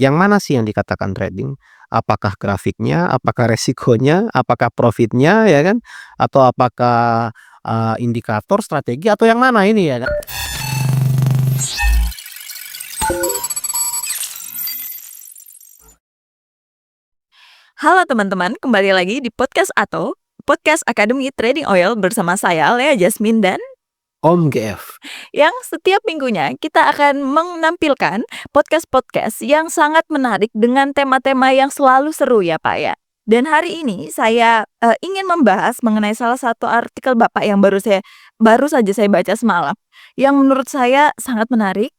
Yang mana sih yang dikatakan trading? Apakah grafiknya, apakah resikonya, apakah profitnya ya kan? Atau apakah, indikator, strategi atau yang mana ini ya kan? Halo teman-teman, kembali lagi di Podcast Akademi Trading Oil bersama saya Lea Jasmine dan Om GF. yang setiap minggunya kita akan menampilkan podcast-podcast yang sangat menarik dengan tema-tema yang selalu seru ya Pak ya. Dan hari ini saya ingin membahas mengenai salah satu artikel Bapak yang baru saja saya baca semalam, yang menurut saya sangat menarik,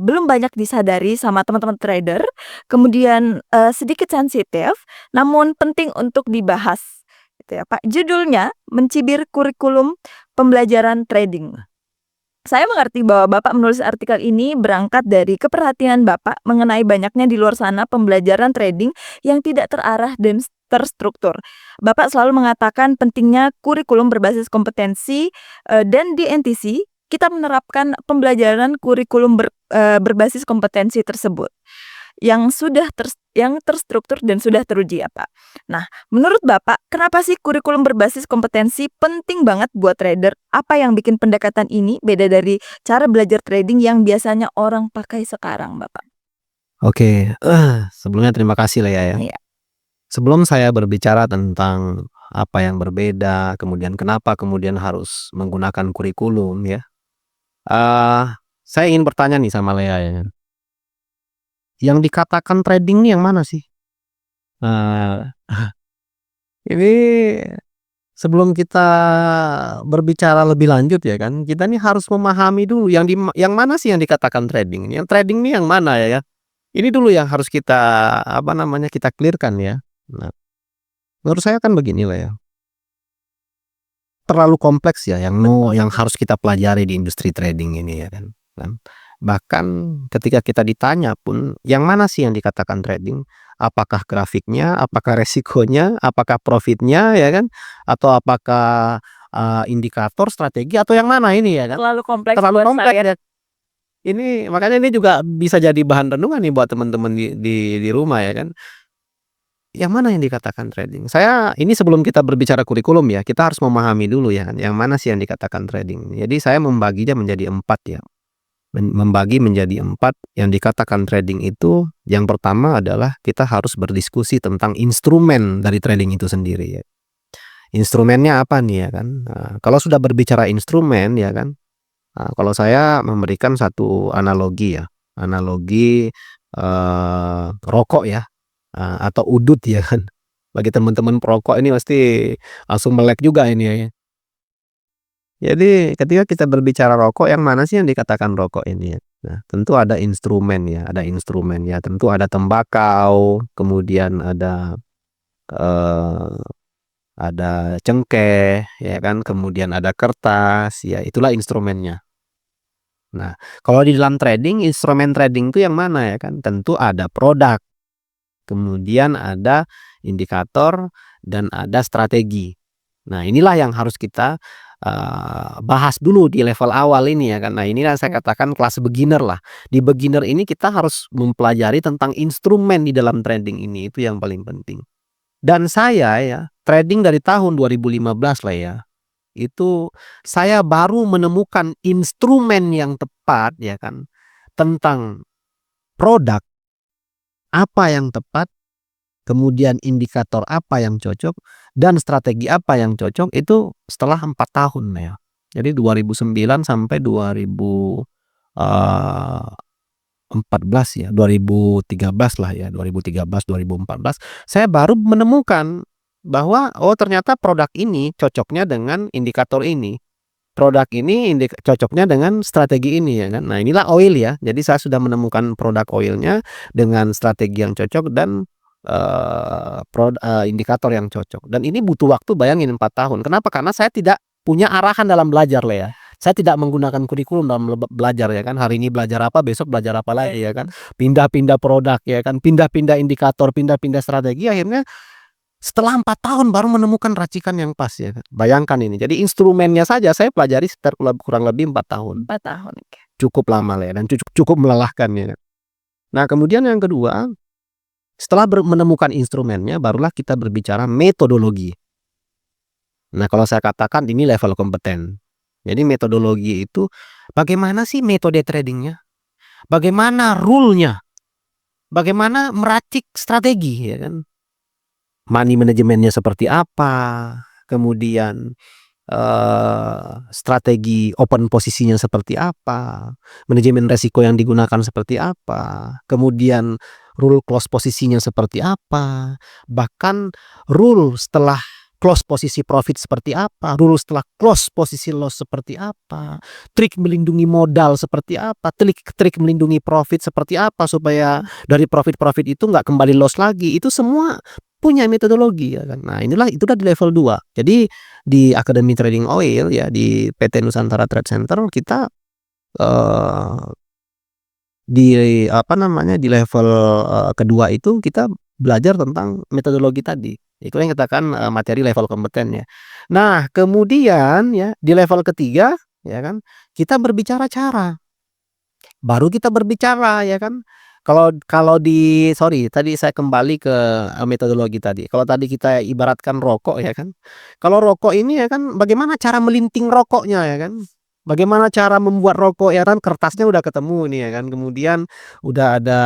belum banyak disadari sama teman-teman trader, kemudian sedikit sensitif, namun penting untuk dibahas, gitu ya Pak. Judulnya Mencibir Kurikulum Pembelajaran Trading. Saya mengerti bahwa Bapak menulis artikel ini berangkat dari keperhatian Bapak mengenai banyaknya di luar sana pembelajaran trading yang tidak terarah dan terstruktur. Bapak selalu mengatakan pentingnya kurikulum berbasis kompetensi, dan di NTC kita menerapkan pembelajaran kurikulum berbasis kompetensi tersebut yang terstruktur dan sudah teruji ya Pak. Nah, menurut Bapak, kenapa sih kurikulum berbasis kompetensi penting banget buat trader? Apa yang bikin pendekatan ini beda dari cara belajar trading yang biasanya orang pakai sekarang, Bapak? Oke, sebelumnya terima kasih Lea ya. Iya. Sebelum saya berbicara tentang apa yang berbeda, kemudian kenapa kemudian harus menggunakan kurikulum ya, saya ingin bertanya nih sama Lea ya, yang dikatakan trading nih yang mana sih? Eee, ini sebelum kita berbicara lebih lanjut ya kan, kita nih harus memahami dulu yang mana sih yang dikatakan trading. Yang trading nih yang mana ya? Ini dulu yang harus kita, apa namanya, kita clear-kan ya. Nah, menurut saya kan beginilah ya, terlalu kompleks ya yang harus kita pelajari di industri trading ini ya kan. Bahkan ketika kita ditanya pun, yang mana sih yang dikatakan trading? Apakah grafiknya, apakah resikonya, apakah profitnya ya kan? Atau apakah, indikator, strategi atau yang mana ini ya kan? Terlalu kompleks Terlalu buat kompleks saya. ya. Ini makanya ini juga bisa jadi bahan renungan nih buat teman-teman di rumah ya kan. Yang mana yang dikatakan trading? Saya ini sebelum kita berbicara kurikulum ya, kita harus memahami dulu ya kan, yang mana sih yang dikatakan trading. Jadi saya membaginya menjadi 4 ya. Membagi menjadi 4 yang dikatakan trading itu, yang pertama adalah kita harus berdiskusi tentang instrumen dari trading itu sendiri ya. Instrumennya apa nih ya kan? Nah, kalau sudah berbicara instrumen ya kan, kalau saya memberikan satu analogi ya, analogi, rokok ya, atau udut ya kan. Bagi teman-teman perokok ini pasti langsung melek juga ini ya. Jadi ketika kita berbicara rokok, yang mana sih yang dikatakan rokok ini ya? Nah, tentu ada instrumen ya, tentu ada tembakau, kemudian eee, ada cengkeh ya kan, kemudian ada kertas, ya itulah instrumennya. Nah, kalau di dalam trading, instrumen trading itu yang mana ya kan? Tentu ada produk, kemudian ada indikator, dan ada strategi. Nah, inilah yang harus kita, bahas dulu di level awal ini ya kan. Nah, inilah saya katakan kelas beginner lah. Di beginner ini kita harus mempelajari tentang instrumen di dalam trading ini, itu yang paling penting. Dan saya ya, trading dari tahun 2015 lah ya, itu saya baru menemukan instrumen yang tepat ya kan, tentang produk apa yang tepat, kemudian indikator apa yang cocok, dan strategi apa yang cocok itu setelah 4 tahun ya. Jadi 2009 sampai 2014 ya, 2013 lah ya, 2013, 2014 saya baru menemukan bahwa, oh ternyata produk ini cocoknya dengan indikator ini. Produk ini cocoknya dengan strategi ini ya kan. Nah, inilah oil ya. Jadi saya sudah menemukan produk oilnya dengan strategi yang cocok dan, indikator yang cocok. Dan ini butuh waktu bayangin 4 tahun. Kenapa? Karena saya tidak punya arahan dalam belajar ya. Saya tidak menggunakan kurikulum dalam belajar ya kan. Hari ini belajar apa, besok belajar apa lagi ya kan. Pindah-pindah produk ya kan, pindah-pindah indikator, pindah-pindah strategi, akhirnya setelah 4 tahun baru menemukan racikan yang pas ya kan. Bayangkan ini, jadi instrumennya saja saya pelajari sekitar kurang lebih 4 tahun. 4 tahun, oke. Cukup lama lah ya dan cukup melelahkan ya kan. Nah, kemudian yang kedua, setelah menemukan instrumennya barulah kita berbicara metodologi. Nah, kalau saya katakan ini level kompeten. Jadi metodologi itu bagaimana sih metode tradingnya, bagaimana rule-nya, bagaimana meracik strategi, ya kan. Money manajemennya seperti apa, kemudian strategi open posisinya seperti apa, manajemen resiko yang digunakan seperti apa, kemudian rule close posisinya seperti apa, bahkan rule setelah close posisi profit seperti apa, rule setelah close posisi loss seperti apa, trik melindungi modal seperti apa, trik melindungi profit seperti apa supaya dari profit itu nggak kembali loss lagi. Itu semua punya metodologi, ya kan. Nah, itulah di level 2. Jadi di Academy Trading Oil, ya, di PT Nusantara Trade Center kita di level kedua itu kita belajar tentang metodologi tadi. Itu yang katakan materi level kompeten, ya. Nah, kemudian, ya, di level ketiga, ya kan, kita berbicara cara. Baru kita berbicara, ya kan. Kalau tadi saya kembali ke metodologi tadi. Kalau tadi kita ibaratkan rokok, ya kan. Kalau rokok ini, ya kan, bagaimana cara melinting rokoknya, ya kan. Bagaimana cara membuat rokok, ya kan, kertasnya udah ketemu nih, ya kan. Kemudian udah ada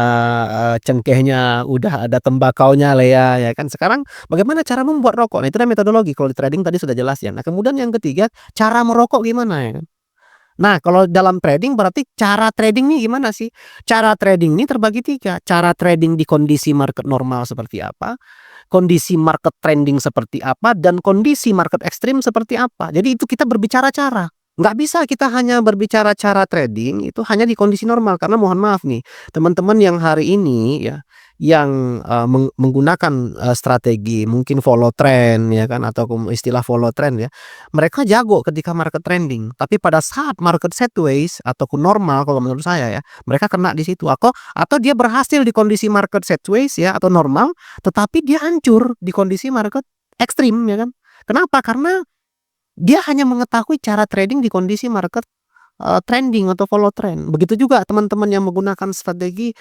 cengkehnya, udah ada tembakaunya lah, ya kan. Sekarang bagaimana cara membuat rokok? Nah, itu adalah metodologi. Kalau di trading tadi sudah jelas, ya. Nah, kemudian yang ketiga, cara merokok gimana, ya kan. Nah, kalau dalam trading berarti cara trading nih gimana sih? Cara trading ini terbagi 3. Cara trading di kondisi market normal seperti apa, kondisi market trending seperti apa, dan kondisi market ekstrim seperti apa. Jadi itu kita berbicara cara. Nggak bisa kita hanya berbicara cara trading itu hanya di kondisi normal, karena mohon maaf nih, teman-teman yang hari ini, ya, yang menggunakan strategi mungkin follow trend, ya kan, atau istilah follow trend, ya. Mereka jago ketika market trending, tapi pada saat market sideways ataupun normal kalau menurut saya, ya, mereka kena di situ. Atau dia berhasil di kondisi market sideways, ya, atau normal, tetapi dia hancur di kondisi market ekstrim, ya kan. Kenapa? Karena dia hanya mengetahui cara trading di kondisi market trending atau follow trend. Begitu juga teman-teman yang menggunakan strategi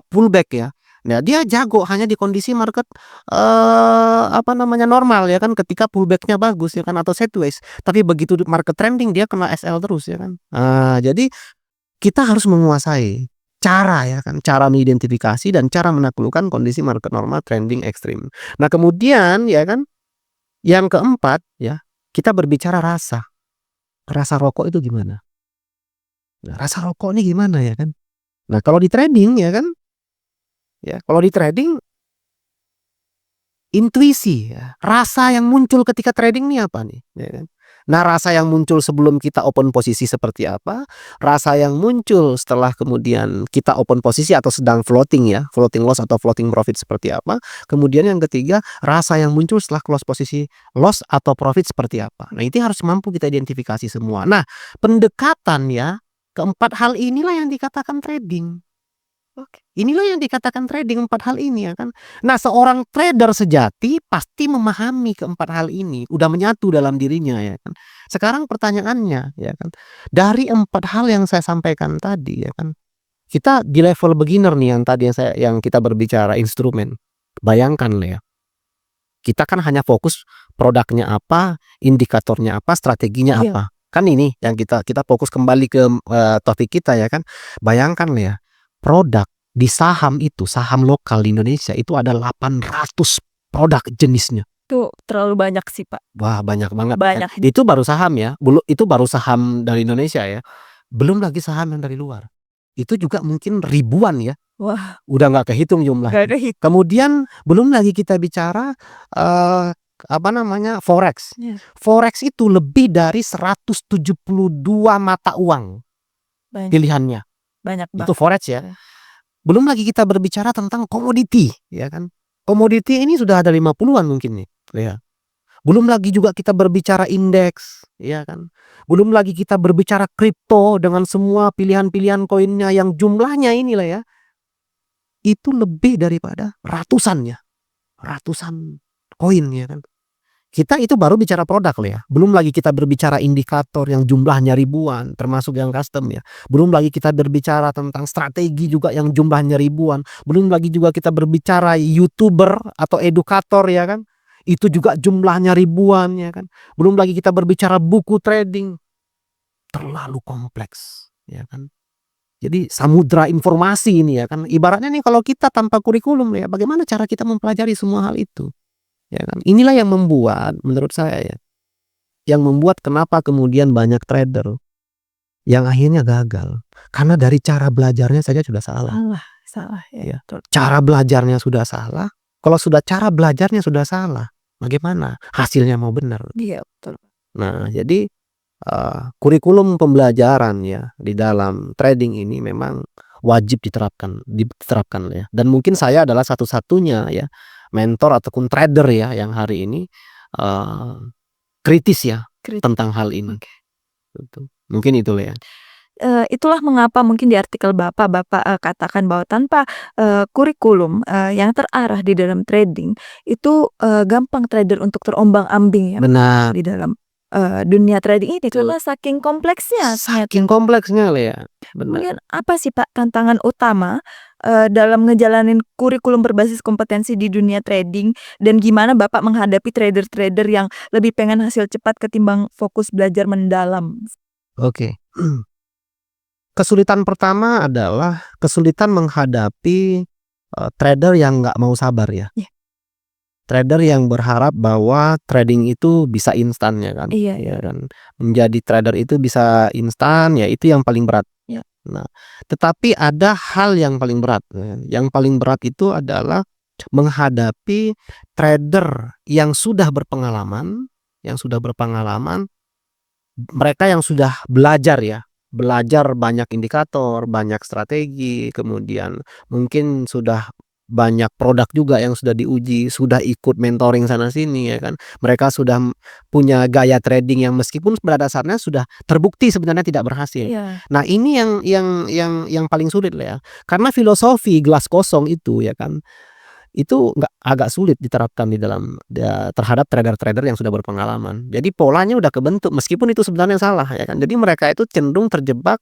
pullback, ya. Nah, dia jago hanya di kondisi market normal, ya kan, ketika pullback-nya bagus, ya kan, atau sideways. Tapi begitu market trending dia kena SL terus, ya kan. Jadi kita harus menguasai cara, ya kan, cara mengidentifikasi dan cara menaklukkan kondisi market normal, trending, ekstrim. Nah, kemudian, ya kan, yang keempat, ya, kita berbicara rasa. Rasa rokok itu gimana? Nah, rasa rokok ini gimana, ya kan? Nah, kalau di trading, ya kan, ya, kalau di trading intuisi, ya, rasa yang muncul ketika trading nih apa nih, ya kan? Nah, rasa yang muncul sebelum kita open posisi seperti apa? Rasa yang muncul setelah kemudian kita open posisi atau sedang floating, ya, floating loss atau floating profit seperti apa? Kemudian yang ketiga, rasa yang muncul setelah close posisi loss atau profit seperti apa? Nah, itu harus mampu kita identifikasi semua. Nah, pendekatan, ya, keempat hal inilah yang dikatakan trading. Oke. Inilah yang dikatakan trading, 4 hal ini, ya kan. Nah, seorang trader sejati pasti memahami keempat hal ini, udah menyatu dalam dirinya, ya kan. Sekarang pertanyaannya, ya kan, dari 4 hal yang saya sampaikan tadi, ya kan, kita di level beginner nih yang tadi yang kita berbicara instrumen. Bayangkan lah, ya, kita kan hanya fokus produknya apa, indikatornya apa, strateginya Iya. apa. Kan ini yang kita fokus kembali ke topik kita, ya kan. Bayangkan lah, ya, produk di saham lokal di Indonesia itu ada 800 produk jenisnya. Itu terlalu banyak sih, Pak. Wah, banyak banget, ya. Banyak. Itu baru saham, ya. Itu baru saham dari Indonesia, ya. Belum lagi saham yang dari luar. Itu juga mungkin ribuan, ya. Wah, Udah nggak kehitung nggak jumlahnya. ada hit. Kemudian belum lagi kita bicara forex. Iya. Forex itu lebih dari 172 mata uang Banyak pilihannya. banyak Itu banget. forex, ya. Belum lagi kita berbicara tentang komoditi, ya kan. Komoditi ini sudah ada 50-an mungkin nih, ya. Belum lagi juga kita berbicara indeks, ya kan. Belum lagi kita berbicara kripto dengan semua pilihan-pilihan koinnya yang jumlahnya inilah, ya, itu lebih daripada ratusan, ya. Ratusan koin, ya kan. Kita itu baru bicara produk loh ya, belum lagi kita berbicara indikator yang jumlahnya ribuan, termasuk yang custom ya. Belum lagi kita berbicara tentang strategi juga yang jumlahnya ribuan, belum lagi juga kita berbicara YouTuber atau edukator ya kan, itu juga jumlahnya ribuan ya kan. Belum lagi kita berbicara buku trading, terlalu kompleks ya kan. Jadi samudra informasi ini ya kan, ibaratnya nih kalau kita tanpa kurikulum ya, bagaimana cara kita mempelajari semua hal itu? Ya kan, inilah yang membuat menurut saya ya, yang membuat kenapa kemudian banyak trader yang akhirnya gagal, karena dari cara belajarnya saja sudah salah. Salah Ya. ya, betul. Cara belajarnya sudah salah, kalau sudah cara belajarnya sudah salah, bagaimana hasilnya mau benar? Iya, betul. Nah, jadi kurikulum pembelajaran ya di dalam trading ini memang wajib diterapkan ya. Dan mungkin saya adalah satu-satunya ya mentor ataupun trader ya yang hari ini kritis ya tentang hal ini. Oke. Gitu. Mungkin itu ya. Itulah mengapa mungkin di artikel Bapak katakan bahwa tanpa kurikulum yang terarah di dalam trading itu gampang trader untuk terombang-ambing ya Benar. di dalam dunia trading ini karena saking kompleksnya. Saking kompleksnya ya. Benar. Kemudian apa sih Pak tantangan utama dalam ngejalanin kurikulum berbasis kompetensi di dunia trading dan gimana Bapak menghadapi trader-trader yang lebih pengen hasil cepat ketimbang fokus belajar mendalam? Oke. Kesulitan pertama adalah kesulitan menghadapi trader yang nggak mau sabar ya. Iya. Trader yang berharap bahwa trading itu bisa instan ya kan. Iya. Ya kan. Menjadi trader itu bisa instan ya, itu yang paling berat. Iya. Nah, tetapi ada hal yang paling berat. Yang paling berat itu adalah menghadapi trader yang sudah berpengalaman, mereka yang sudah belajar ya, belajar banyak indikator, banyak strategi, kemudian mungkin sudah banyak produk juga yang sudah diuji, sudah ikut mentoring sana sini ya kan. Mereka sudah punya gaya trading yang meskipun pada dasarnya sudah terbukti sebenarnya tidak berhasil. Iya. Nah, ini yang paling sulit lah ya. Karena filosofi gelas kosong itu ya kan, itu agak sulit diterapkan di dalam terhadap trader-trader yang sudah berpengalaman. Jadi polanya udah kebentuk meskipun itu sebenarnya salah ya kan. Jadi mereka itu cenderung terjebak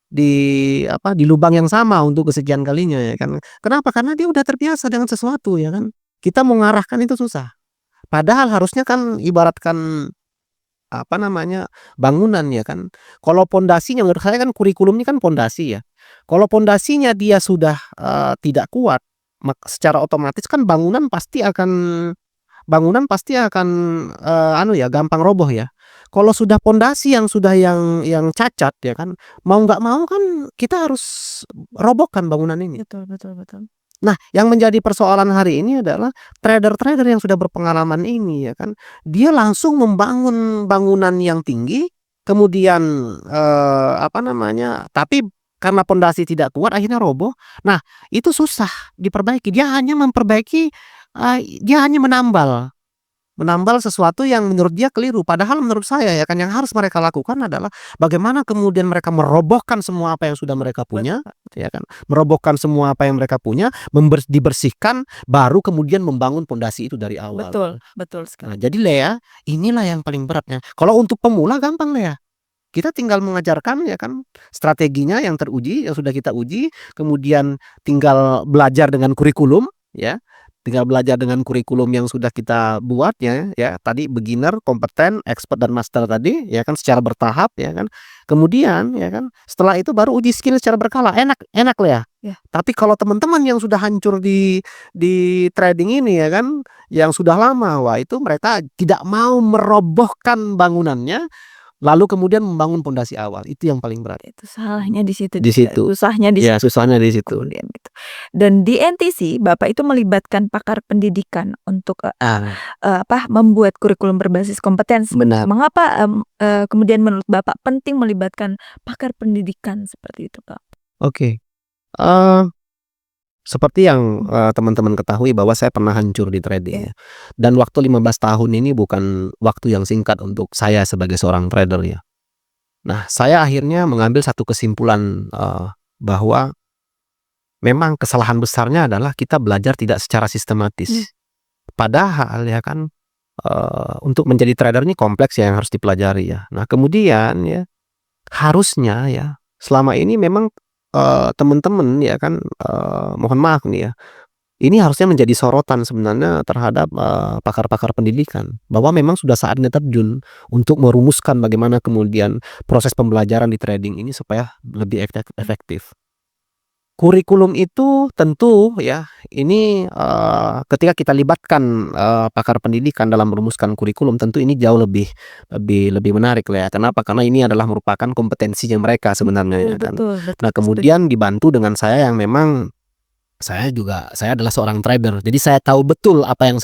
di lubang yang sama untuk kesekian kalinya ya kan. Kenapa? Karena dia udah terbiasa dengan sesuatu ya kan. Kita mau ngarahkan itu susah. Padahal harusnya kan ibaratkan bangunan ya kan. Kalau pondasinya menurut saya kan kurikulum ini kan pondasi ya. Kalau pondasinya dia sudah tidak kuat, secara otomatis kan bangunan pasti akan gampang roboh ya. Kalau sudah pondasi yang sudah yang cacat ya kan, mau nggak mau kan kita harus robohkan bangunan ini. Betul. Nah, yang menjadi persoalan hari ini adalah trader-trader yang sudah berpengalaman ini ya kan, dia langsung membangun bangunan yang tinggi, kemudian tapi karena pondasi tidak kuat akhirnya roboh. Nah, itu susah diperbaiki. Dia hanya menambal sesuatu yang menurut dia keliru. Padahal menurut saya ya kan yang harus mereka lakukan adalah bagaimana kemudian mereka merobohkan semua apa yang sudah mereka punya, ya kan. Merobohkan semua apa yang mereka punya, dibersihkan, baru kemudian membangun pondasi itu dari awal. Betul sekali. Nah, jadi Lea, inilah yang paling beratnya. Kalau untuk pemula gampang Lea. Kita tinggal mengajarkan ya kan strateginya yang teruji, yang sudah kita uji, kemudian tinggal belajar dengan kurikulum ya. Tinggal belajar dengan kurikulum yang sudah kita buat ya tadi beginner, kompeten, expert dan master tadi ya kan secara bertahap ya kan. Kemudian ya kan setelah itu baru uji skill secara berkala. Enak lah ya. Tapi kalau teman-teman yang sudah hancur di trading ini ya kan, yang sudah lama, wah itu mereka tidak mau merobohkan bangunannya lalu kemudian membangun pondasi awal. Itu yang paling berat. Itu salahnya di situ. Di situ. Susahnya di Ya, susahnya di situ. Kemudian gitu. Dan di NTC Bapak itu melibatkan pakar pendidikan untuk membuat kurikulum berbasis kompetensi. Benar. Mengapa kemudian menurut Bapak penting melibatkan pakar pendidikan seperti itu, Pak? Oke. Seperti yang teman-teman ketahui bahwa saya pernah hancur di trading ya. Dan waktu 15 tahun ini bukan waktu yang singkat untuk saya sebagai seorang trader ya. Nah, saya akhirnya mengambil satu kesimpulan bahwa memang kesalahan besarnya adalah kita belajar tidak secara sistematis. Padahal ya kan untuk menjadi trader ini kompleks ya yang harus dipelajari ya. Nah kemudian ya, harusnya ya, selama ini memang, temen-temen ya kan, mohon maaf nih ya, ini harusnya menjadi sorotan sebenarnya terhadap, pakar-pakar pendidikan, bahwa memang sudah saatnya terjun untuk merumuskan bagaimana kemudian proses pembelajaran di trading ini supaya lebih efektif. Kurikulum itu tentu ya, ini, ketika kita libatkan, pakar pendidikan dalam merumuskan kurikulum tentu ini jauh lebih lebih lebih menarik lah ya. Kenapa? Karena ini adalah merupakan kompetensinya mereka sebenarnya Betul ya kan. betul betul, Nah setuju. kemudian dibantu dengan saya yang memang saya adalah seorang trader, jadi saya tahu betul apa yang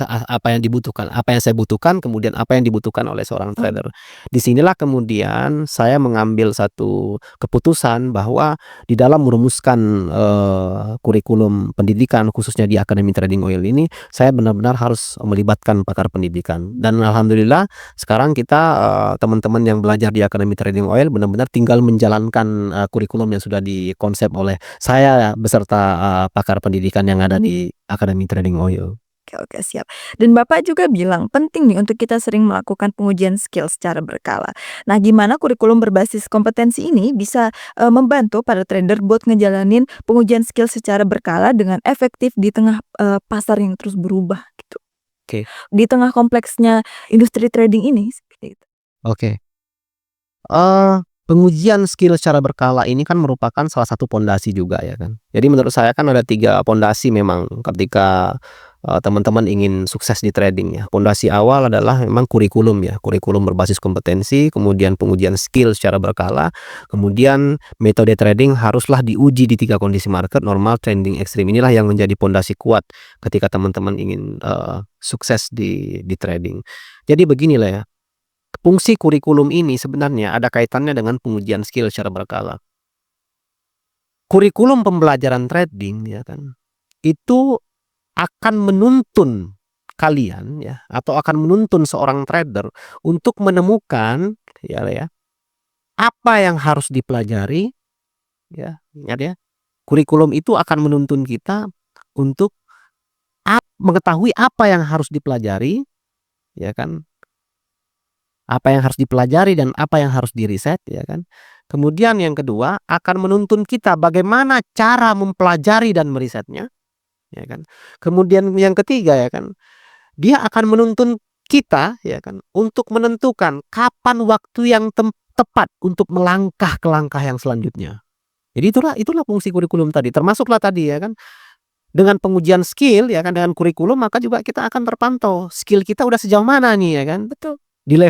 dibutuhkan, apa yang saya butuhkan, kemudian apa yang dibutuhkan oleh seorang Oh, trader. Di sinilah kemudian saya mengambil satu keputusan bahwa di dalam merumuskan, kurikulum pendidikan khususnya di Akademi Trading Oil ini, saya benar-benar harus melibatkan pakar pendidikan. Dan alhamdulillah sekarang kita, teman-teman yang belajar di Akademi Trading Oil benar-benar tinggal menjalankan, kurikulum yang sudah dikonsep oleh saya beserta, pakar pendidikan yang ada di Akademi Trading Oil. oke oke siap. Dan Bapak juga bilang penting nih untuk kita sering melakukan pengujian skill secara berkala. Nah, gimana kurikulum berbasis kompetensi ini bisa, membantu para trader buat ngejalanin pengujian skill secara berkala dengan efektif di tengah, pasar yang terus berubah gitu. Oke Di tengah kompleksnya industri trading ini, seperti itu. oke. Pengujian skill secara berkala ini kan merupakan salah satu pondasi juga ya kan. Jadi menurut saya kan ada 3 pondasi memang ketika, teman-teman ingin sukses di trading ya. Pondasi awal adalah memang kurikulum ya, kurikulum berbasis kompetensi, kemudian pengujian skill secara berkala, kemudian metode trading haruslah diuji di 3 kondisi market, normal, trending, ekstrim. Inilah yang menjadi pondasi kuat ketika teman-teman ingin, sukses di trading. Jadi beginilah ya, fungsi kurikulum ini sebenarnya ada kaitannya dengan pengujian skill secara berkala. Kurikulum pembelajaran trading ya kan, itu akan menuntun kalian ya, atau akan menuntun seorang trader untuk menemukan ya, apa yang harus dipelajari ya, ingat ya, kurikulum itu akan menuntun kita untuk mengetahui apa yang harus dipelajari ya kan. Apa yang harus dipelajari dan apa yang harus diriset ya kan. Kemudian yang kedua akan menuntun kita bagaimana cara mempelajari dan merisetnya ya kan. Kemudian yang ketiga ya kan, dia akan menuntun kita ya kan untuk menentukan kapan waktu yang tepat untuk melangkah ke langkah yang selanjutnya. Jadi itulah fungsi kurikulum tadi, termasuklah tadi ya kan, dengan pengujian skill ya kan, dengan kurikulum maka juga kita akan terpantau skill kita udah sejauh mana nih ya kan. Betul. Di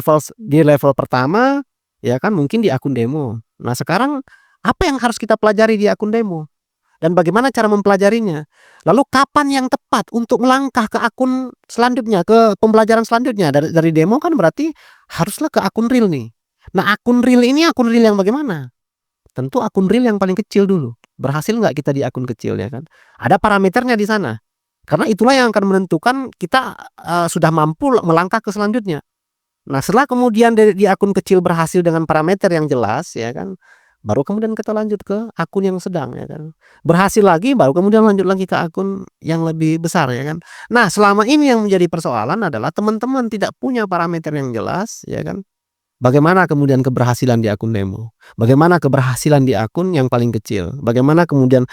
level pertama, ya kan mungkin di akun demo. Nah sekarang, apa yang harus kita pelajari di akun demo? Dan bagaimana cara mempelajarinya? Lalu kapan yang tepat untuk melangkah ke akun selanjutnya, ke pembelajaran selanjutnya? Dari demo kan berarti haruslah ke akun real nih. Nah akun real ini akun real yang bagaimana? Tentu akun real yang paling kecil dulu. Berhasil nggak kita di akun kecil ya kan? Ada parameternya di sana. Karena itulah yang akan menentukan kita, sudah mampu melangkah ke selanjutnya. Nah, setelah kemudian di akun kecil berhasil dengan parameter yang jelas ya kan, baru kemudian kita lanjut ke akun yang sedang ya kan. Berhasil lagi baru kemudian lanjut lagi ke akun yang lebih besar ya kan. Nah, selama ini yang menjadi persoalan adalah teman-teman tidak punya parameter yang jelas ya kan. Bagaimana kemudian keberhasilan di akun demo? Bagaimana keberhasilan di akun yang paling kecil? Bagaimana kemudian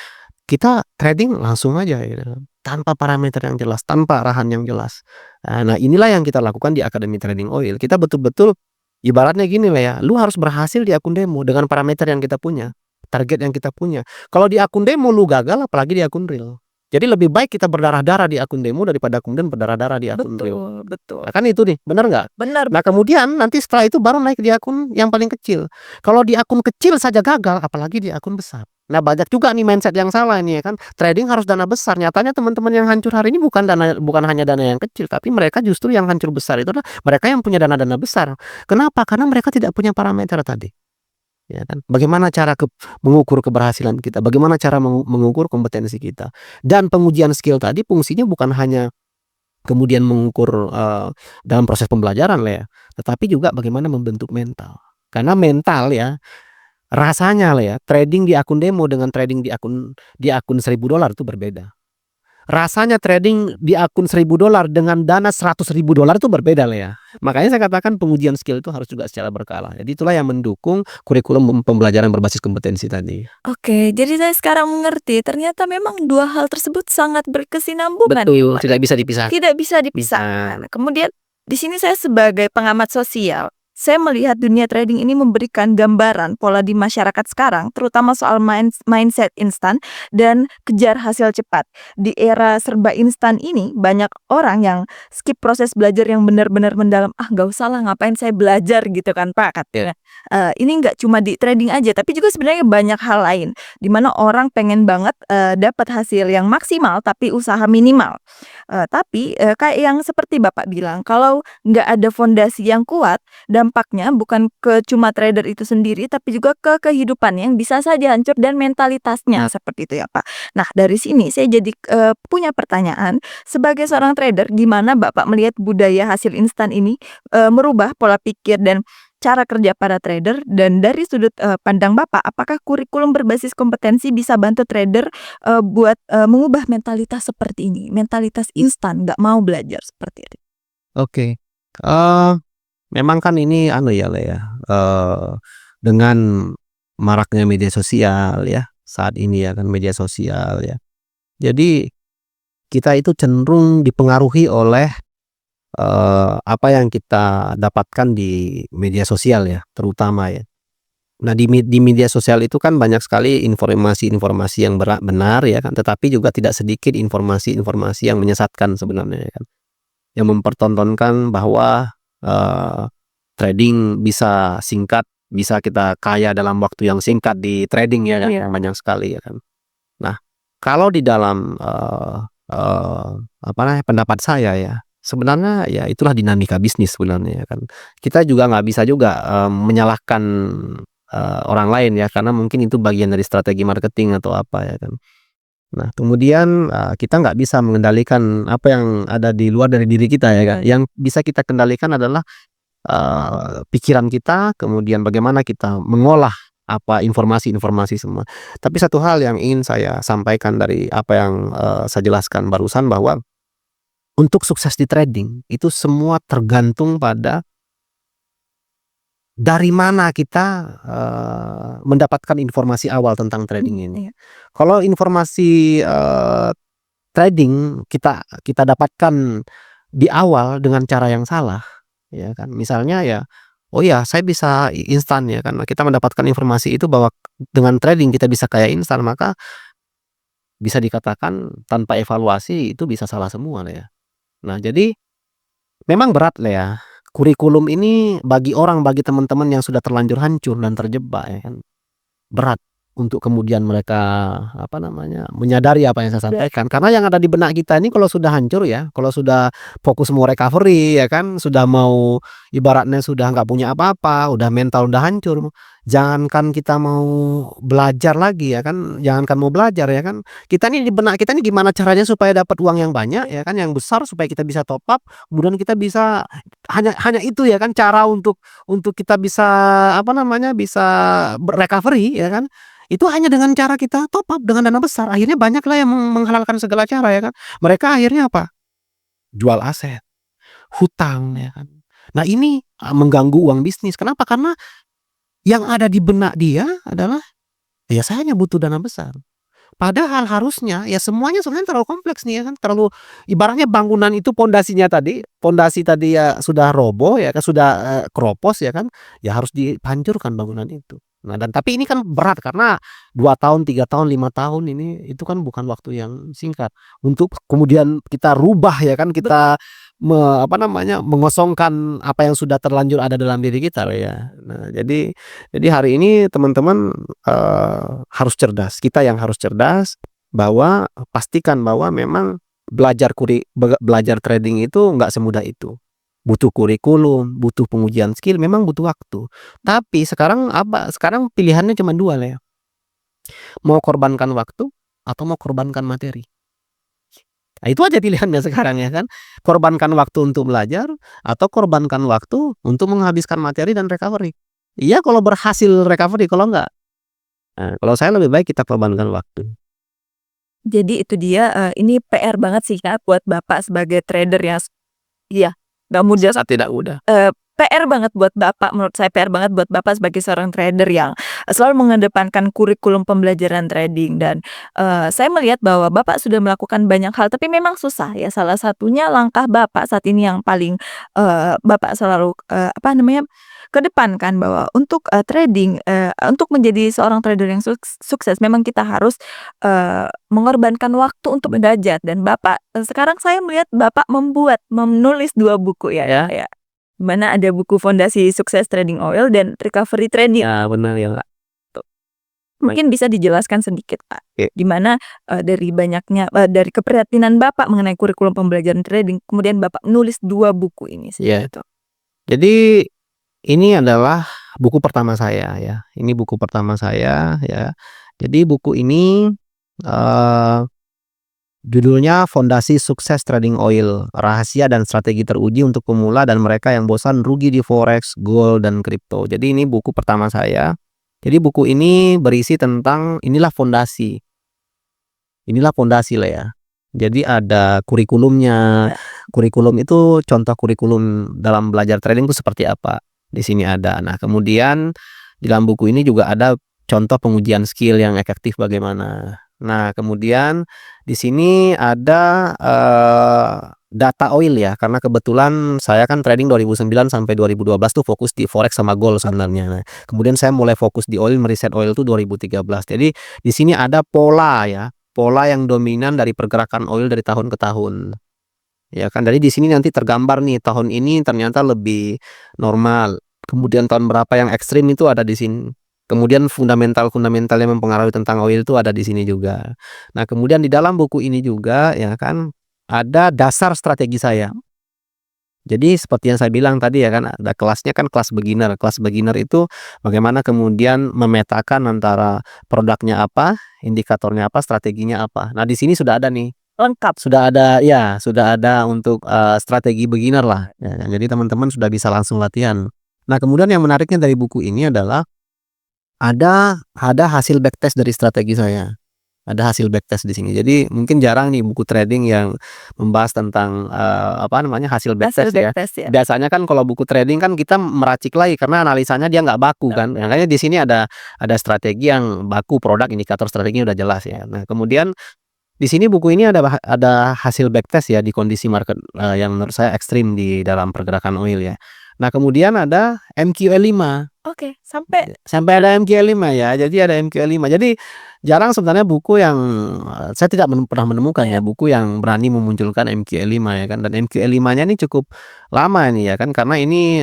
kita trading langsung aja gitu kan, tanpa parameter yang jelas, tanpa arahan yang jelas. Nah inilah yang kita lakukan di Akademi Trading Oil. Kita betul-betul ibaratnya gini lah ya, lu harus berhasil di akun demo dengan parameter yang kita punya, target yang kita punya. Kalau di akun demo lu gagal apalagi di akun real. Jadi lebih baik kita berdarah-darah di akun demo daripada kemudian berdarah-darah di akun real. Betul betul. Nah kan itu nih, bener nggak? Benar. Nah kemudian nanti setelah itu baru naik di akun yang paling kecil. Kalau di akun kecil saja gagal, apalagi di akun besar. Nah banyak juga nih mindset yang salah ini ya kan. Trading harus dana besar. Nyatanya teman-teman yang hancur hari ini bukan hanya dana yang kecil, tapi mereka justru yang hancur besar itu adalah mereka yang punya dana-dana besar. Kenapa? Karena mereka tidak punya parameter tadi. Ya kan? Bagaimana cara mengukur keberhasilan kita? Bagaimana cara mengukur kompetensi kita? Dan pengujian skill tadi fungsinya bukan hanya kemudian mengukur, dalam proses pembelajaran lah ya, tetapi juga bagaimana membentuk mental. Karena mental ya, rasanya lah ya, trading di akun demo dengan trading di akun $1.000 itu berbeda. rasanya trading di akun $1.000 dengan dana $100.000 itu berbeda lah ya. Makanya saya katakan pengujian skill itu harus juga secara berkala. Jadi itulah yang mendukung kurikulum pembelajaran berbasis kompetensi tadi. Oke, jadi saya sekarang mengerti ternyata memang dua hal tersebut sangat berkesinambungan ya, Betul, Pak. tidak bisa dipisahkan. Tidak bisa Bisa. dipisahkan. Kemudian di sini saya sebagai pengamat sosial, saya melihat dunia trading ini memberikan gambaran pola di masyarakat sekarang, terutama soal mindset instan dan kejar hasil cepat. Di era serba instan ini, banyak orang yang skip proses belajar yang benar-benar mendalam. Gak usah lah, ngapain saya belajar gitu kan Pak katanya. Ini nggak cuma di trading aja, tapi juga sebenarnya banyak hal lain, dimana orang pengen banget dapat hasil yang maksimal tapi usaha minimal. Tapi kayak yang seperti Bapak bilang, kalau nggak ada fondasi yang kuat, dampaknya bukan ke cuma trader itu sendiri, tapi juga ke kehidupan yang bisa saja hancur dan mentalitasnya seperti itu ya Pak. Nah dari sini saya jadi punya pertanyaan, sebagai seorang trader, gimana Bapak melihat budaya hasil instan ini merubah pola pikir dan cara kerja para trader, dan dari sudut pandang Bapak, apakah kurikulum berbasis kompetensi bisa bantu trader buat mengubah mentalitas seperti ini, mentalitas instan, nggak mau belajar seperti itu? Oke. Memang kan ini ya Le ya, dengan maraknya media sosial ya, saat ini ya kan media sosial ya. Jadi kita itu cenderung dipengaruhi oleh apa yang kita dapatkan di media sosial ya, terutama ya. Nah di media sosial itu kan banyak sekali informasi-informasi yang benar ya kan, tetapi juga tidak sedikit informasi-informasi yang menyesatkan sebenarnya ya kan. Yang mempertontonkan bahwa trading bisa singkat, bisa kita kaya dalam waktu yang singkat di trading ya kan, Iya. banyak sekali ya kan. Nah, kalau di dalam pendapat saya ya, sebenarnya ya itulah dinamika bisnis sebenarnya ya kan. Kita juga nggak bisa juga menyalahkan orang lain ya, karena mungkin itu bagian dari strategi marketing atau apa ya kan. Nah kemudian kita nggak bisa mengendalikan apa yang ada di luar dari diri kita ya kan. Yang bisa kita kendalikan adalah pikiran kita, kemudian bagaimana kita mengolah apa informasi-informasi semua. Tapi satu hal yang ingin saya sampaikan dari apa yang saya jelaskan barusan, bahwa untuk sukses di trading itu semua tergantung pada dari mana kita mendapatkan informasi awal tentang trading ini. Iya. Kalau informasi trading kita dapatkan di awal dengan cara yang salah ya kan, misalnya ya, oh ya saya bisa instan ya kan, kita mendapatkan informasi itu bahwa dengan trading kita bisa kaya instan, maka bisa dikatakan tanpa evaluasi itu bisa salah semua lah ya. Nah jadi memang berat lah ya, kurikulum ini bagi teman-teman yang sudah terlanjur hancur dan terjebak ya kan, berat untuk kemudian mereka menyadari apa yang saya sampaikan. Karena yang ada di benak kita ini kalau sudah hancur ya, kalau sudah fokus mau recovery ya kan, sudah mau ibaratnya sudah nggak punya apa-apa, udah mental udah hancur, jangankan kita mau belajar lagi ya kan, jangankan mau belajar ya kan, kita nih di benak kita nih gimana caranya supaya dapat uang yang banyak ya kan, yang besar, supaya kita bisa top up, kemudian kita bisa hanya itu ya kan cara untuk kita bisa bisa recovery ya kan. Itu hanya dengan cara kita top up dengan dana besar. Akhirnya banyaklah yang menghalalkan segala cara ya kan. Mereka akhirnya apa? Jual aset, hutang ya kan. Nah ini mengganggu uang bisnis. Kenapa? Karena yang ada di benak dia adalah, ya saya hanya butuh dana besar. Padahal harusnya ya semuanya sebenarnya terlalu kompleks nih ya kan, terlalu ibaratnya bangunan itu pondasi tadi ya sudah roboh ya kan, sudah keropos ya kan, ya harus dihancurkan bangunan itu. Nah dan tapi ini kan berat karena 2 tahun, 3 tahun, 5 tahun ini itu kan bukan waktu yang singkat untuk kemudian kita rubah ya kan, kita mengosongkan apa yang sudah terlanjur ada dalam diri kita ya. Nah jadi hari ini teman-teman harus cerdas, kita yang harus cerdas, bahwa pastikan bahwa memang belajar trading itu nggak semudah itu. Butuh kurikulum, butuh pengujian skill, memang butuh waktu. Tapi sekarang pilihannya cuma 2 lah ya. Mau korbankan waktu atau mau korbankan materi. Nah itu aja pilihannya sekarang ya kan. Korbankan waktu untuk belajar atau korbankan waktu untuk menghabiskan materi dan recovery. Iya kalau berhasil recovery, kalau enggak, kalau saya lebih baik kita korbankan waktu. Jadi itu dia, ini PR banget sih Kak buat Bapak sebagai trader ya. Iya, nggak mudah. Sangat tidak mudah. PR banget buat Bapak, menurut saya PR banget buat Bapak sebagai seorang trader yang selalu mengedepankan kurikulum pembelajaran trading dan, saya melihat bahwa Bapak sudah melakukan banyak hal, tapi memang susah ya, salah satunya langkah Bapak saat ini yang paling, Bapak selalu, apa namanya, kedepankan bahwa untuk, trading, untuk menjadi seorang trader yang sukses memang kita harus, mengorbankan waktu untuk belajar dan Bapak, sekarang saya melihat Bapak menulis 2 buku ya, Ya. ya. Di mana ada buku Fondasi Sukses Trading Oil dan Recovery Trading. Ya benar ya, Kak. Mungkin bisa dijelaskan sedikit, Pak, Oke. di mana, dari banyaknya dari keprihatinan Bapak mengenai kurikulum pembelajaran trading, kemudian Bapak menulis 2 buku ini Iya. seperti itu. Jadi ini adalah buku pertama saya ya. Ini buku pertama saya ya. Jadi buku ini, eee, judulnya Fondasi Sukses Trading Oil, Rahasia dan Strategi Teruji untuk Pemula dan Mereka yang Bosan Rugi di Forex, Gold, dan Kripto. Jadi ini buku pertama saya. Jadi buku ini berisi tentang inilah fondasi lah ya. Jadi ada kurikulumnya. Kurikulum itu contoh kurikulum dalam belajar trading itu seperti apa, di sini ada. Nah kemudian di dalam buku ini juga ada contoh pengujian skill yang efektif bagaimana. Nah kemudian di sini ada, data oil ya, karena kebetulan saya kan trading 2009 sampai 2012 tuh fokus di forex sama gold sebenarnya. Nah kemudian saya mulai fokus di oil, meriset oil tuh 2013. Jadi di sini ada pola ya, pola yang dominan dari pergerakan oil dari tahun ke tahun. Ya kan, dari di sini nanti tergambar nih, tahun ini ternyata lebih normal, kemudian tahun berapa yang ekstrim itu ada di sini. Kemudian fundamental-fundamental yang mempengaruhi tentang oil itu ada di sini juga. Nah, kemudian di dalam buku ini juga ya kan, ada dasar strategi saya. Jadi seperti yang saya bilang tadi ya kan, ada kelasnya kan kelas beginner. Kelas beginner itu bagaimana kemudian memetakan antara produknya apa, indikatornya apa, strateginya apa. Nah, di sini sudah ada nih. Lengkap. Sudah ada ya, sudah ada untuk, strategi beginner lah, ya kan. Jadi teman-teman sudah bisa langsung latihan. Nah kemudian yang menariknya dari buku ini adalah ada hasil backtest dari strategi saya. Ada hasil backtest di sini. Jadi mungkin jarang nih buku trading yang membahas tentang, apa namanya, hasil Hasil backtest ya. backtest ya. Biasanya kan kalau buku trading kan kita meracik lagi karena analisanya dia nggak baku kan. Makanya di sini ada strategi yang baku, produk, indikator strateginya udah jelas ya. Nah kemudian di sini buku ini ada hasil backtest ya di kondisi market, yang menurut saya ekstrim di dalam pergerakan oil ya. Nah kemudian ada MQL5. Oke, sampai Sampai ada MQL5 ya, jadi ada MQL5. Jadi jarang sebenarnya buku yang, saya tidak pernah menemukan ya buku yang berani memunculkan MQL5 ya kan, dan MQL5-nya ini cukup lama ini ya kan, karena ini,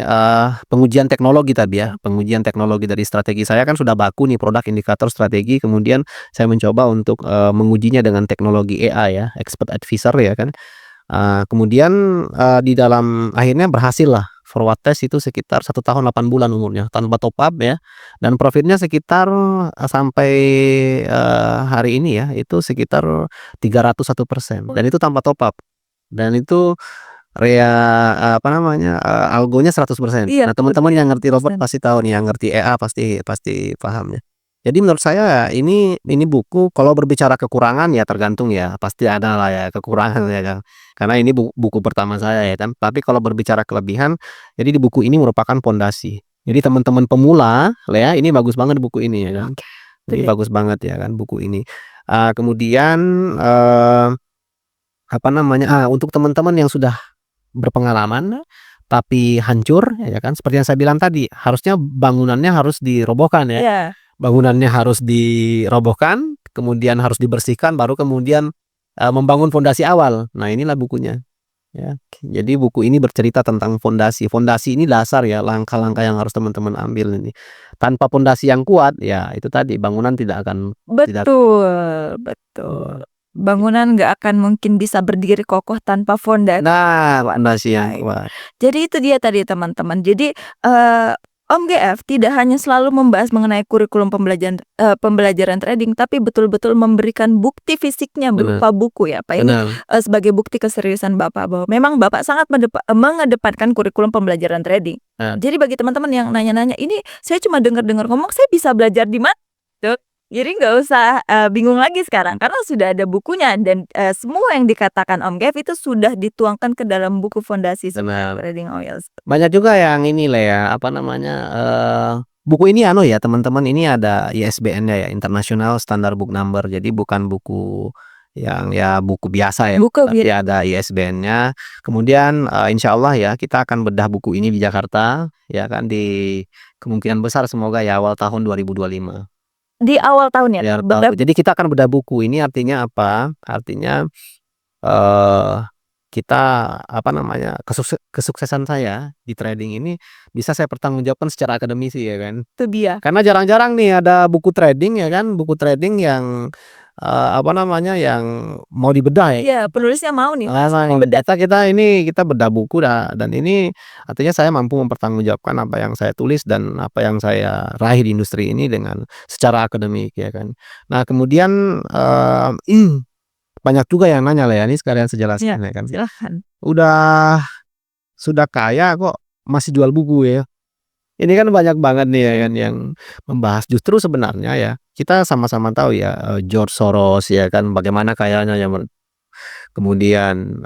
pengujian teknologi tadi ya, pengujian teknologi dari strategi saya kan sudah baku nih produk, indikator, strategi, kemudian saya mencoba untuk, mengujinya dengan teknologi AI ya, Expert Advisor ya kan. Kemudian, di dalam akhirnya berhasil lah. Forward test itu sekitar 1 tahun 8 bulan umurnya tanpa top up ya, dan profitnya sekitar, sampai, hari ini ya itu sekitar 301% dan itu tanpa top up, dan itu apa namanya, algonya 100%. Iya, Nah teman-teman yang ngerti robot 100%. pasti tahu nih, yang ngerti EA pasti paham ya. Jadi menurut saya ini buku kalau berbicara kekurangan ya tergantung ya, pasti ada lah ya kekurangan ya kan. Karena ini buku pertama saya ya kan. Tapi kalau berbicara kelebihan, jadi di buku ini merupakan pondasi. Jadi teman-teman pemula ya, ini bagus banget buku ini ya kan. Oke. Jadi Oke. bagus banget ya kan buku ini. Kemudian, apa namanya, untuk teman-teman yang sudah berpengalaman tapi hancur ya kan, seperti yang saya bilang tadi, harusnya bangunannya harus dirobohkan ya. Iya. Bangunannya harus dirobohkan, kemudian harus dibersihkan, baru kemudian, membangun fondasi awal. Nah inilah bukunya, ya. Jadi buku ini bercerita tentang fondasi. Fondasi ini dasar ya, langkah-langkah yang harus teman-teman ambil ini. Tanpa fondasi yang kuat, ya itu tadi bangunan tidak akan Betul, betul. Bangunan nggak akan mungkin bisa berdiri kokoh tanpa fondasi. Nah, fondasi yang Baik. kuat. Jadi itu dia tadi teman-teman. Jadi, Om GF tidak hanya selalu membahas mengenai kurikulum pembelajaran trading, tapi betul-betul memberikan bukti fisiknya Benar. berupa buku ya, Pak. Ini, Benar. sebagai bukti keseriusan Bapak bahwa memang Bapak sangat mengedepankan kurikulum pembelajaran trading. Nah. Jadi bagi teman-teman yang nanya-nanya, "Ini saya cuma dengar-dengar ngomong, saya bisa belajar di mana?" Tuh. Jadi nggak usah, bingung lagi sekarang karena sudah ada bukunya dan, semua yang dikatakan Om Kev itu sudah dituangkan ke dalam buku Fondasi Sukses Benar. Trading Oils. Banyak juga yang ini lah ya, apa namanya, buku ini anu ya teman-teman, ini ada ISBN-nya ya, International Standard Book Number. Jadi bukan buku yang ya buku biasa ya, Buku tapi ada ISBN-nya. Kemudian, insyaallah ya kita akan bedah buku ini di Jakarta, ya kan, di kemungkinan besar semoga ya awal tahun 2025. Di awal tahun ya? Ya jadi kita akan bedah buku ini artinya apa? Artinya, eee, kita apa namanya, kesuksesan saya di trading ini bisa saya pertanggungjawabkan secara akademisi ya kan. Itu dia. Karena jarang-jarang nih ada buku trading ya kan, buku trading yang, apa namanya, yang mau dibedah ya. Iya, penulisnya mau nih Bedah. Kita bedah buku dan ini artinya saya mampu mempertanggungjawabkan apa yang saya tulis dan apa yang saya raih di industri ini dengan secara akademik ya kan. Nah kemudian, banyak juga yang nanya lah ya, ini sekalian saya jelaskan ya kan. Silahkan. Sudah kaya kok masih jual buku ya. Ini kan banyak banget nih ya kan yang membahas, justru sebenarnya ya, kita sama-sama tahu ya, George Soros ya kan bagaimana kayanya ya kemudian,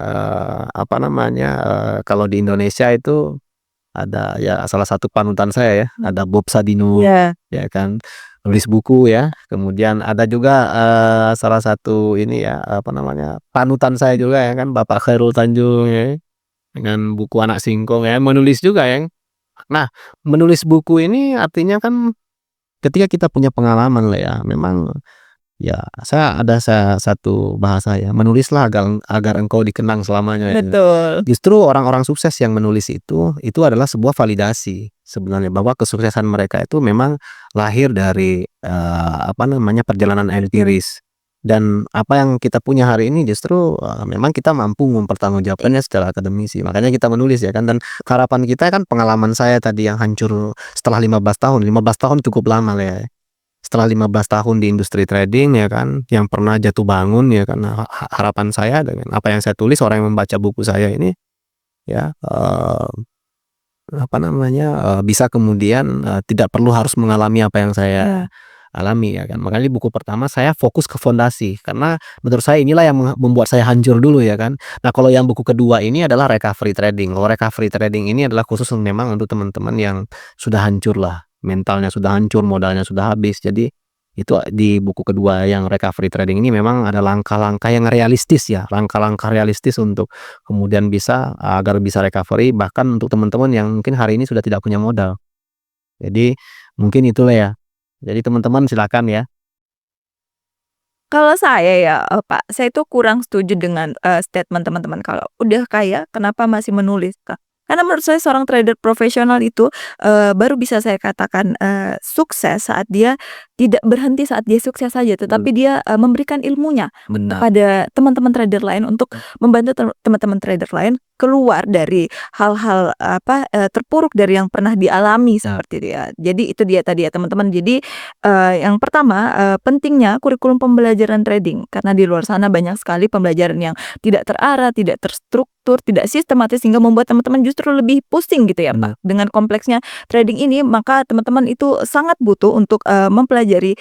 apa namanya, kalau di Indonesia itu ada ya salah satu panutan saya ya, ada Bob Sadino Iya. ya kan, nulis buku ya. Kemudian ada juga, salah satu ini ya, apa namanya, panutan saya juga ya kan, Bapak Khairul Tanjung ya, dengan buku Anak Singkong ya, menulis juga ya. Nah, menulis buku ini artinya kan ketika kita punya pengalaman lah ya, memang ya satu bahasa ya, menulislah agar engkau dikenang selamanya ya. Betul. Justru orang-orang sukses yang menulis itu adalah sebuah validasi sebenarnya bahwa kesuksesan mereka itu memang lahir dari, apa namanya, perjalanan empiris. Dan apa yang kita punya hari ini justru, memang kita mampu mempertanggungjawabkannya secara akademisi. Makanya kita menulis ya kan, dan harapan kita kan pengalaman saya tadi yang hancur setelah 15 tahun. 15 tahun cukup lama lah ya. Setelah 15 tahun di industri trading ya kan, yang pernah jatuh bangun ya kan, harapan saya dengan apa yang saya tulis, orang yang membaca buku saya ini ya, apa namanya, bisa kemudian, tidak perlu harus mengalami apa yang saya alami ya kan. Makanya di buku pertama saya fokus ke fondasi, karena menurut saya inilah yang membuat saya hancur dulu ya kan. Nah kalau yang buku kedua ini adalah recovery trading. Kalau recovery trading ini adalah khusus memang untuk teman-teman yang sudah hancur lah, mentalnya sudah hancur, modalnya sudah habis. Jadi itu di buku kedua yang recovery trading ini memang ada langkah-langkah yang realistis ya, langkah-langkah realistis untuk kemudian bisa agar bisa recovery, bahkan untuk teman-teman yang mungkin hari ini sudah tidak punya modal. Jadi mungkin itulah ya. Jadi teman-teman silakan ya. Kalau saya ya, Pak, saya itu kurang setuju dengan, statement teman-teman kalau udah kaya kenapa masih menulis, Kak. Karena menurut saya seorang trader profesional itu, baru bisa saya katakan, sukses saat dia tidak berhenti saat dia sukses saja, tetapi dia, memberikan ilmunya Benar. kepada teman-teman trader lain untuk membantu teman-teman trader lain keluar dari hal-hal, terpuruk dari yang pernah dialami seperti itu ya. Jadi itu dia tadi ya teman-teman. Jadi, yang pertama, pentingnya kurikulum pembelajaran trading karena di luar sana banyak sekali pembelajaran yang tidak terarah, tidak terstruktur, tidak sistematis sehingga membuat teman-teman justru lebih pusing gitu ya, Pak. Dengan kompleksnya trading ini maka teman-teman itu sangat butuh untuk, mempelajari,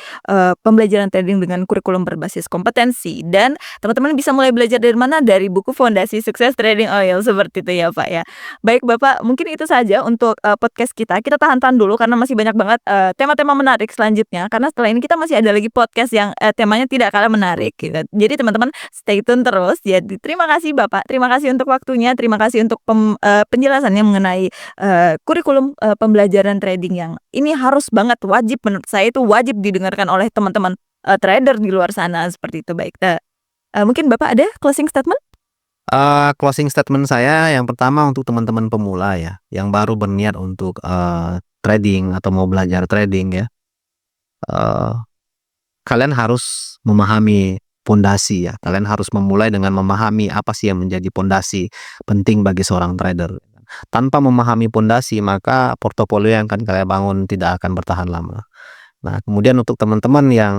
pembelajaran trading dengan kurikulum berbasis kompetensi dan teman-teman bisa mulai belajar dari mana? Dari buku Fondasi Sukses Trading Oil seperti itu ya, Pak, ya. Baik, Bapak, mungkin itu saja untuk, podcast kita. Kita tahan-tahan dulu karena masih banyak banget, tema-tema menarik selanjutnya karena setelah ini kita masih ada lagi podcast yang, temanya tidak kalah menarik gitu. Jadi teman-teman stay tune terus. Jadi terima kasih, Bapak, terima kasih untuk waktunya, terima kasih untuk penjelasannya mengenai, kurikulum, pembelajaran trading yang ini harus banget, wajib menurut saya itu wajib didengarkan oleh teman-teman, trader di luar sana seperti itu. Baik, mungkin Bapak ada closing statement? Closing statement saya yang pertama untuk teman-teman pemula ya, yang baru berniat untuk, trading atau mau belajar trading ya, eee, kalian harus memahami pondasi ya, kalian harus memulai dengan memahami apa sih yang menjadi pondasi penting bagi seorang trader. Tanpa memahami pondasi maka portofolio yang akan kalian bangun tidak akan bertahan lama. Nah, kemudian untuk teman-teman yang,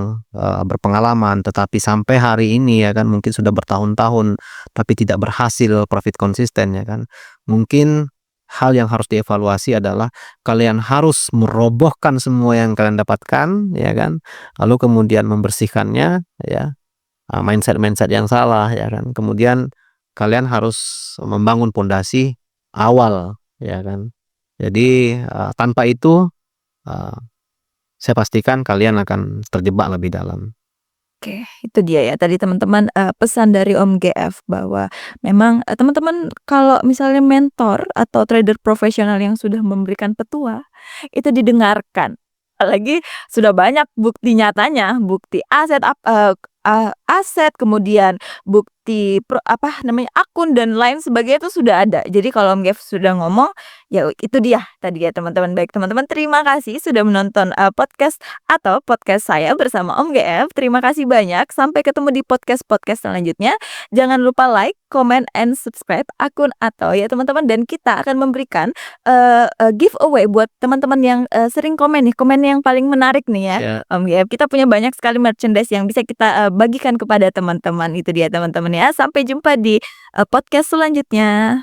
berpengalaman tetapi sampai hari ini ya kan mungkin sudah bertahun-tahun tapi tidak berhasil profit konsisten ya kan. Mungkin hal yang harus dievaluasi adalah kalian harus merobohkan semua yang kalian dapatkan, ya kan, lalu kemudian membersihkannya, ya, mindset-mindset yang salah, ya kan. Kemudian kalian harus membangun pondasi awal, ya kan. Jadi, tanpa itu, eee, saya pastikan kalian akan terjebak lebih dalam. Oke, itu dia ya tadi teman-teman, pesan dari Om GF bahwa memang, teman-teman kalau misalnya mentor atau trader profesional yang sudah memberikan petua, itu didengarkan. Apalagi sudah banyak bukti nyatanya, bukti aset, kemudian bukti akun dan lain sebagainya itu sudah ada. Jadi kalau Om GF sudah ngomong, ya itu dia tadi ya teman-teman. Baik teman-teman, terima kasih sudah menonton, podcast saya bersama Om GF. Terima kasih banyak, sampai ketemu di podcast-podcast selanjutnya. Jangan lupa like, comment, and subscribe akun Atau ya teman-teman, dan kita akan memberikan, giveaway buat teman-teman yang, sering komen nih, komen yang paling menarik nih ya, Ya. Om GF. Kita punya banyak sekali merchandise yang bisa kita, bagikan kepada teman-teman. Itu dia teman-teman ya. Sampai jumpa di, podcast selanjutnya.